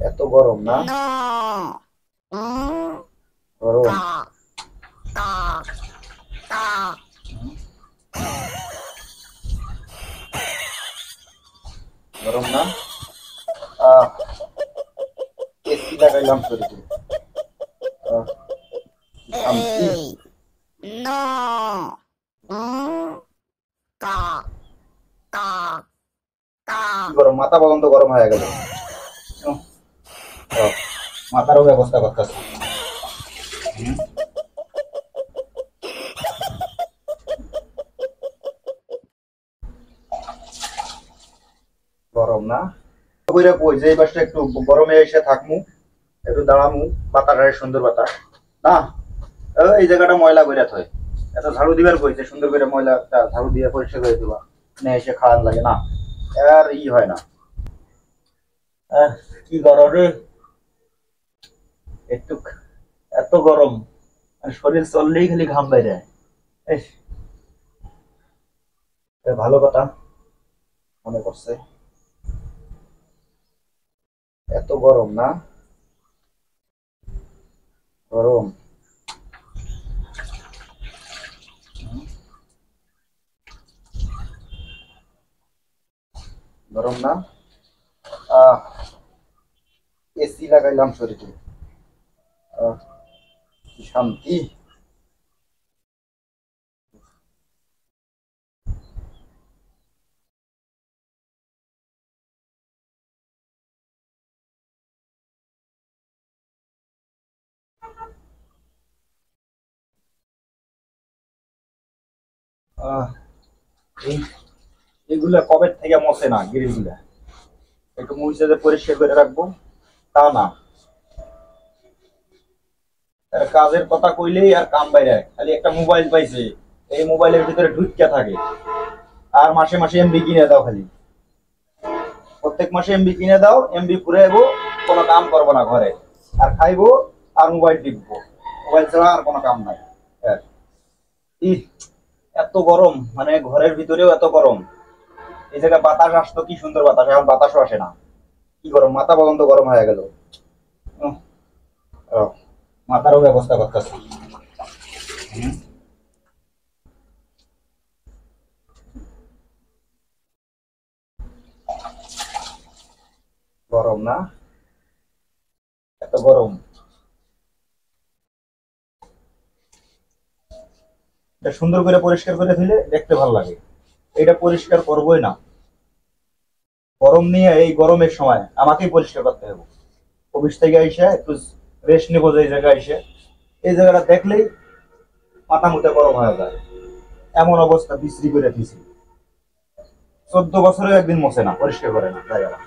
এত গরম না? গরম। গরম না? আহ এসি লাগাইলাম শরীরে। আহ, কি শান্তি। কি গরম, মাথা পর্যন্ত গরম হয়ে গেল। উহ, আহ, মাথারও ব্যবস্থা করতেছি। গরম না? কইরা কই যে এই পাশটা একটু গরমে এসে থাকমু, একটু দাঁড়ামু, বাতাসের সুন্দর বাতাস না। এই জায়গাটা ময়লা কইরা থয়, এত ঝাড়ু দিবার কইছে সুন্দর করে ময়লাটা ঝাড়ু দিয়ে পরিষ্কার করে দিবা, না এসে খাওয়ান লাগে না, আর ই হয় না। আহ, কি গরম রে, একটু এত গরম, আর শরীর চললেই খালি ঘাম বাইরে। ইস, ভালো কথা মনে করছে। এত গরম না? গরম। গরম না? আহ এসি লাগাইলাম শরীরে। আহ, কি শান্তি। আহ এই এগুলা কবে থেকে মশে না গ্রিল গুলা, একটু মুছে যে পরিষ্কার করে রাখবো তা না। আর কাজের কথা কইলেই আর কাম বাইরে, খালি একটা মোবাইল পাইছে, এই মোবাইলের ভিতরে ঢুকিয়া থাকে। আর মাসে মাসে এমবি কিনে দাও, খালি প্রত্যেক মাসে এমবি কিনে দাও, এমবি পুরাইবো, কোনো কাম করবো না ঘরে, আর খাইবো আর মোবাইল টিপবো, মোবাইল ছাড়া আর কোনো কাম নাই। হ্যাঁ। ইহ, এত গরম, মানে ঘরের ভিতরেও এত গরম। এই জায়গায় বাতাস আসতো, কি সুন্দর বাতাস, এখন বাতাসও আসে না। কি গরম, মাথা পর্যন্ত গরম হয়ে গেল। উহ, আহ, মাথারও ব্যবস্থা করতেছি। গরম না? এত গরম, এটা সুন্দর করে পরিষ্কার করে দিলে দেখতে ভালো লাগে। এটা পরিষ্কার করবোই না, গরম নিয়ে এই গরমের সময় আমাকেই পরিষ্কার করতে হবে। অফিস থেকে এসে একটু রেস্ট নেবো, যে জায়গায় এসে এই জায়গাটা দেখলেই মাথা মুথা গরম হয়ে যায়। এমন অবস্থা বিশ্রী করে দিছি, 14 বছরে একদিন মোছে না, পরিষ্কার করে না জায়গাটা।